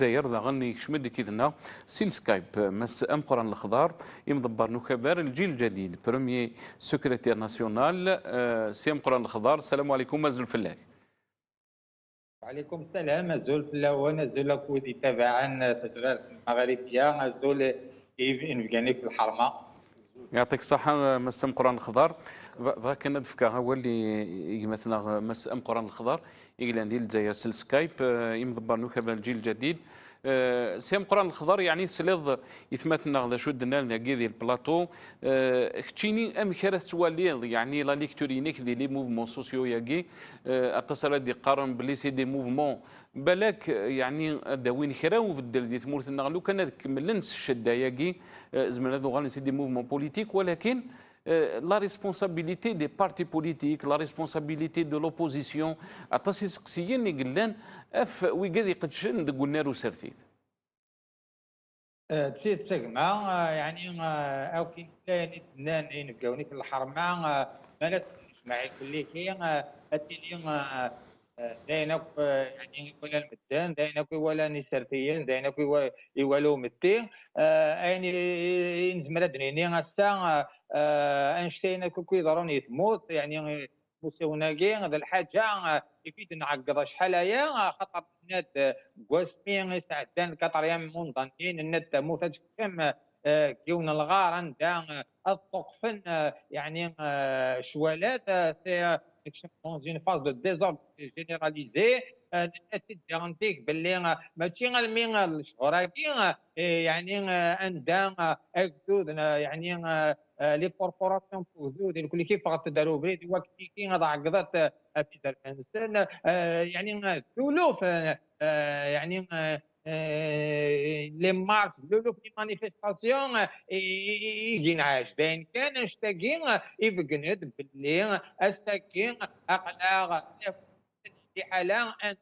زاير ذا غني كشمد كيدنا سيل سكايب مس ام قران الخضار يمضبر نكبر الجيل الجديد بروميي سكرتير ناسيونال سي ام قران الخضار. السلام عليكم مازال الفلاح. وعليكم السلام الزول فلاوان الزول كودي تابعا تجربة المغاربية الزول ينفقاني في الحرمة. يعطيك الصحة مس ام قران الخضار. فكان دفكا هو اللي مثلا مس ام قران الخضار يقول عندي الجزائر سيل سكايب يمضبر نكبر الجيل الجديد. سيم قران الخضر يعني سليض يثمتنا ذا شو دنا لنا ديال البلاطو كتشيني ام كره توالي يعني لا ليكتورينيك دي لي موفمون سوسيو ياكي اتصل دي قارن بلي سي دي موفمون بالك يعني داوين كراو في الدل دي ثمورتنا لو كان كملنس الشده ياكي زمان هذو غالي سي دي موفمون بوليتيك ولكن la responsabilité des partis politiques, la responsabilité de l'opposition, أتصي سقسيين يقولان اف ويقال يقدشن دقوا النار وسرثيت. تسي تسقما يعني او كي كان نان نبقاوني في الحرمه مالت معي كل شيء اتيلي داينك يعني ولا المدان داينك ولا نسرتيين داينك يوالو مدين يعني نزمر دنيني غسا انشتينا كوكي ضروني تموت يعني موسيوناكي هذا الحاجه يفيد نعقد شحال هيا خاطر الناس قواسمين ساعتين كطريان منظمين الناس موت كم كيون الغار عندها الطقفن يعني شوالات dans une phase de désordre généralisé الناس تجارنتيك باللي ماشي غير من الشهراكي يعني عندها اكدود يعني لي كوربوراسيون بوزو ديال كل كيف غتداروا بريد وقت كي غتعقدت في ذا الانسان يعني الثلوث يعني لي مارش لولو في مانيفيستاسيون يجي عاجبين كان شتاقين يبقند باللي الساكين اقلاغ في حاله ان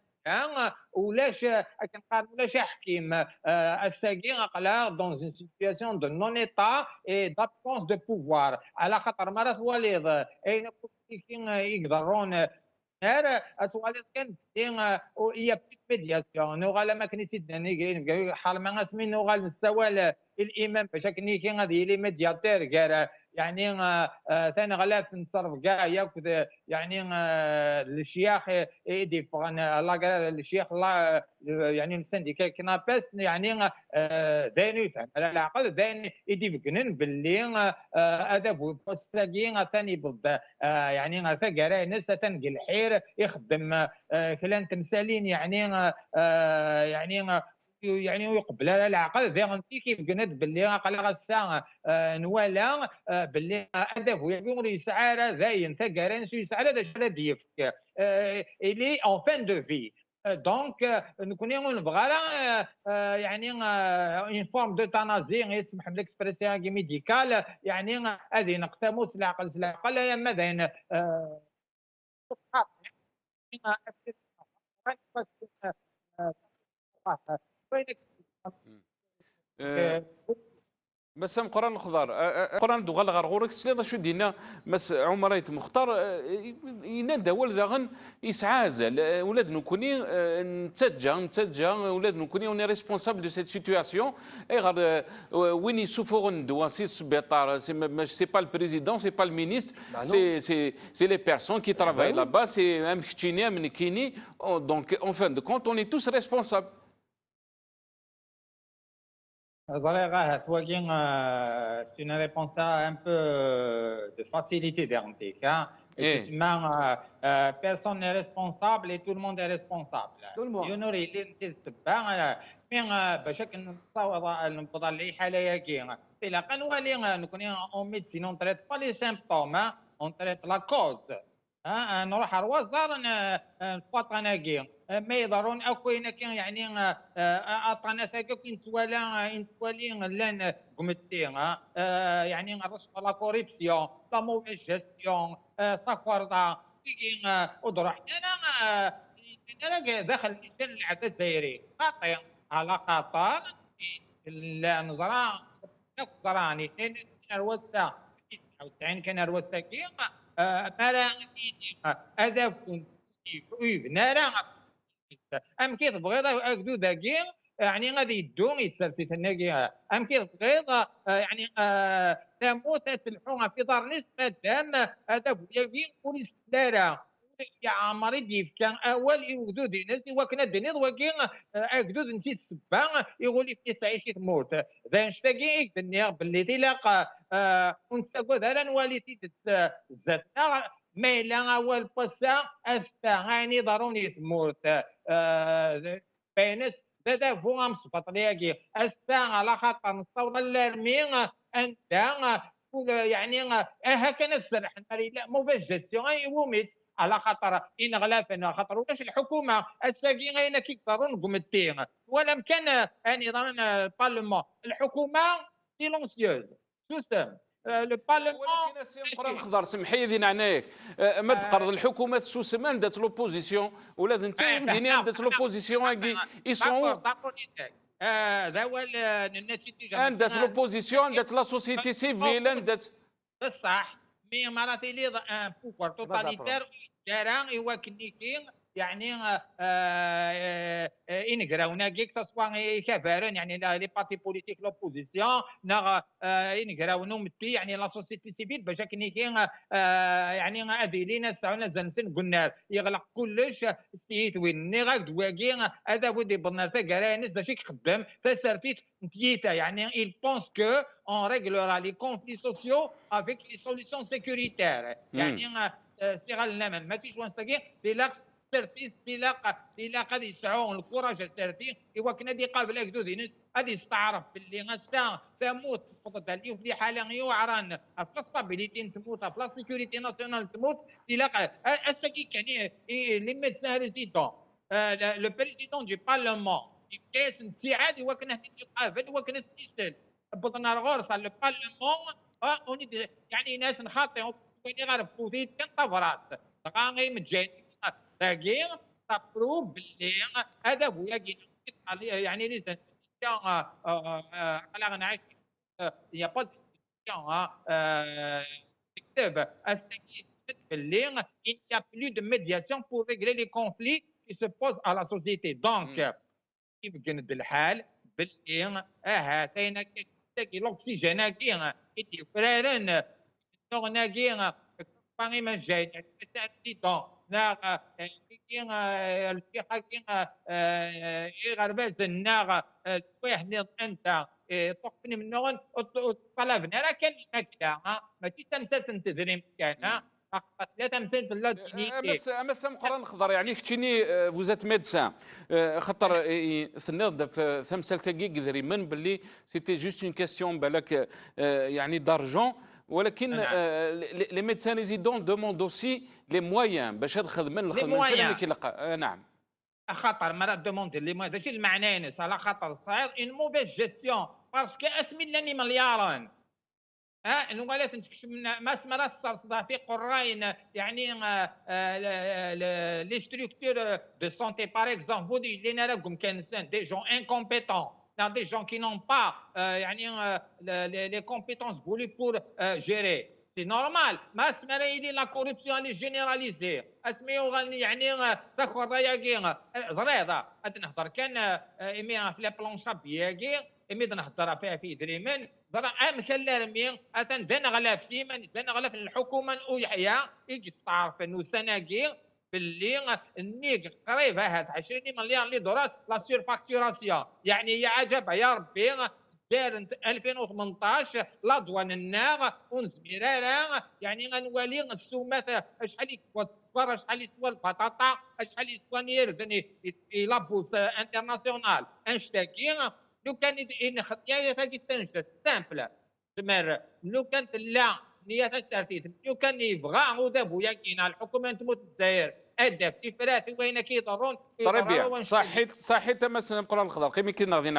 ولاش كنقارن ولاش حكيم الساكين اقلاغ دون اون سيتياسيون دو نون ايتا اي دابسونس دو بوفوار على خاطر مرات وليد اين يقدرون نهار اتواليت كان هي ميدياسيون نوغالا ما كنيتي داني حال ما اسمي نوغال نستوال الامام باش كني كي غادي لي ميدياتير كار يعني ثاني غلاف نصرف كاع ياخذ يعني الشياخ يديفغن لا الشيخ لا يعني السنديكا كنابس يعني داين يفهم على العقل داين يديفكنن باللي هذا بوستاكين ثاني ضد يعني ثقرا ناس تنقل الحير يخدم كلان تمثالين يعني يقبل على العقل فيغنتي كيف قلت باللي قال غسا نوالا باللي هدف يقول يسعى زاين ثقرا يسعى هذا شنو ديفك الي اون فان دو في دونك نكون نبغى يعني اون فورم دو تانازي يسمح بالاكسبرسيون ميديكال يعني هذه نقتموس العقل يا ماذا بس ام قران الخضار قران دوغال غرغورك سليضه شو دينا مس عمريت مختار ينادى ولد يسعازل ولاد نكوني نتجا ولاد نكوني اوني ريسبونسابل دو سيت سيتوياسيون اي غير وين يسوفون دواسي سبيطار سي با البريزيدون سي با المينيستر سي لي بيرسون كي ترافاي لا با سي ام كتشيني من كيني دونك اون فان دو كونت اوني توس ريسبونسابل. C'est une réponse un peu de facilité d'Erntic. Hein. Effectivement, personne n'est responsable et tout le monde est responsable. Tout le monde. ينوري اللي نتبع من بشكل نفضل لي حالة ياكي. إلا كانوا ولي نكون en médecine on traite pas les symptômes, on traite la cause. نروح روازار نفاطنا كي ما يضرون اكوين كي يعني اطانا ثاكا كي نتوالي لان قمتي يعني نرشق لا كوريبسيون لا موفيز جيستيون سافوردا كي ودروح انا داخل الانسان العدد الدائري خاطئ على خطر النظره نظراني 92 كان روسا كي مرا هذا كنت نارا ام كي تبغي اكدو داكي يعني غادي يدوم يتسرسي الناقي ام كيغيض يعني تموت تلحوها في دار ناس مادام هذا بويا بوليس دارا يا عمري ديف كان اول يوجدوا ناس وكنا دنيا وكين اكدود نسيت سبا يقول لي في تعيش تموت ذا نشتاقي الدنيا باللي تلاقى كنت تقول هذا نواليتي زادنا ما لا اول بسا الساعه ضروري تموت بينت زاد فوق مصبط ليكي الساعه على خاطر نصور الارمين انت يعني هكذا السرح لا مو باش جيستيون يوميت على خاطر ان غلافنا خاطر واش الحكومه الساقي غير كيكثرون قمتين ولم كان نظام البارلمان الحكومه سيلونسيوز سوسم لو بارلمان ولكن السي مقران الخضر سمحي لي نعناك ما تقرض الحكومات سوسمان دات لوبوزيسيون ولا انت مدينين دات لوبوزيسيون اي سون هذا هو النتيجه دات لوبوزيسيون دات لا سوسيتي سيفيل دات بصح مي مرات لي ان بوكور توتاليتير جاران يوكنيكين يعني إن قراونا كيك سواء كفارن يعني لي بارتي بوليتيك لوبوزيسيون نغ إن قراونو متي يعني لا سوسيتي سيفيل باش كنيكين يعني أذيلين ساعنا زنسن قلنا يغلق كلش ستيت وين نغاك دواكين هذا ودي بناسا قرانس باش يخدم فسرتيت نتيتا يعني il pense que on réglera les conflits sociaux avec les solutions sécuritaires يعني سيغال ما تيش ونستقي في سيرتي سيلا قد يسعون الكوراج سيرتي ايوا كنا دي قابل هكذو ناس غادي يستعرف باللي غاسا تموت تفضل عليه في حاله يوعران افلا ستابيليتي تموت افلا سيكوريتي ناسيونال تموت سيلا الساكي كان لي ميدسان ريزيدون لو بريزيدون دو بارلمان كاس انتعاد ايوا كنا قابل ايوا كنا تيستل بطنا الغرس على البارلمان يعني ناس نخاطئوا اللي غير فيت كان طفرات غاغي متجاهدين تاكي تابرو باللي هذا هو يعني لي على غنعيش يا با تكتب السكيت باللي il n'y a plus de médiation pour régler les conflits qui se posent à la société donc كيف كانت الحال باللي هاتين كي لوكسيجين كي يدي فرارن نغناكي باني من جاي تاكسيدون نا كين الفيخا كين غربات الناغ واحد انت تقفني من نغن طلبنا راه كان هكذا ماشي تمثل تنتظري كان لا تمثل لا دينيتي اما سام قران الخضر يعني كتشيني فوزات ميدسان خاطر ثنض في ثمثال تاكي قدري من باللي سيتي جوست اون كاستيون بالك يعني دارجون ولكن لي ميدسان ريزيدون دوموند اوسي لي مويان باش هاد خدمه الخدمه اللي كيلقى نعم خاطر مرات دوموند لي مويان ماشي المعنى على خاطر صاير اون موفيز جيستيون باسكو اسمي لاني ملياران نقولات نتكشف ما مرات صار في قراين يعني لي ستركتور دو سونتي باغ اكزومبل ودي اللي نراكم كان دي جون انكومبيتون des gens qui n'ont pas les compétences voulues pour gérer. C'est normal. ما اسمها la corruption elle est généralisée. اسميو يعني تاخذ رايقين زريضه نهضر كان امي في لي بلون شابياكي امي نهضر فيها في دريمن زرا ام كلارمي اتن دنا غلاف سيمن دنا غلاف الحكومه ويحيى يجي استعرف انه سناكي باللي النيك قريبه هاد 20 مليار اللي دورات لا سير فاكتوراسيون يعني يا عجب يا ربي دار 2018 لا دوان النار ونزميرارا يعني غنولي السومات شحال يسوى السكر شحال يسوى البطاطا شحال يسوى نيردني لابوس انترناسيونال انشتاكي لو كان يا فاكي تنشت سامبل تمر لو كانت لا نية الترتيب لو كان يبغى وذا بويا كاين الحكومه تموت الجزائر ادف تفرات وين كيضرون طريبيا صحيت تما سنقرا الخضر قيمي كي ناغدين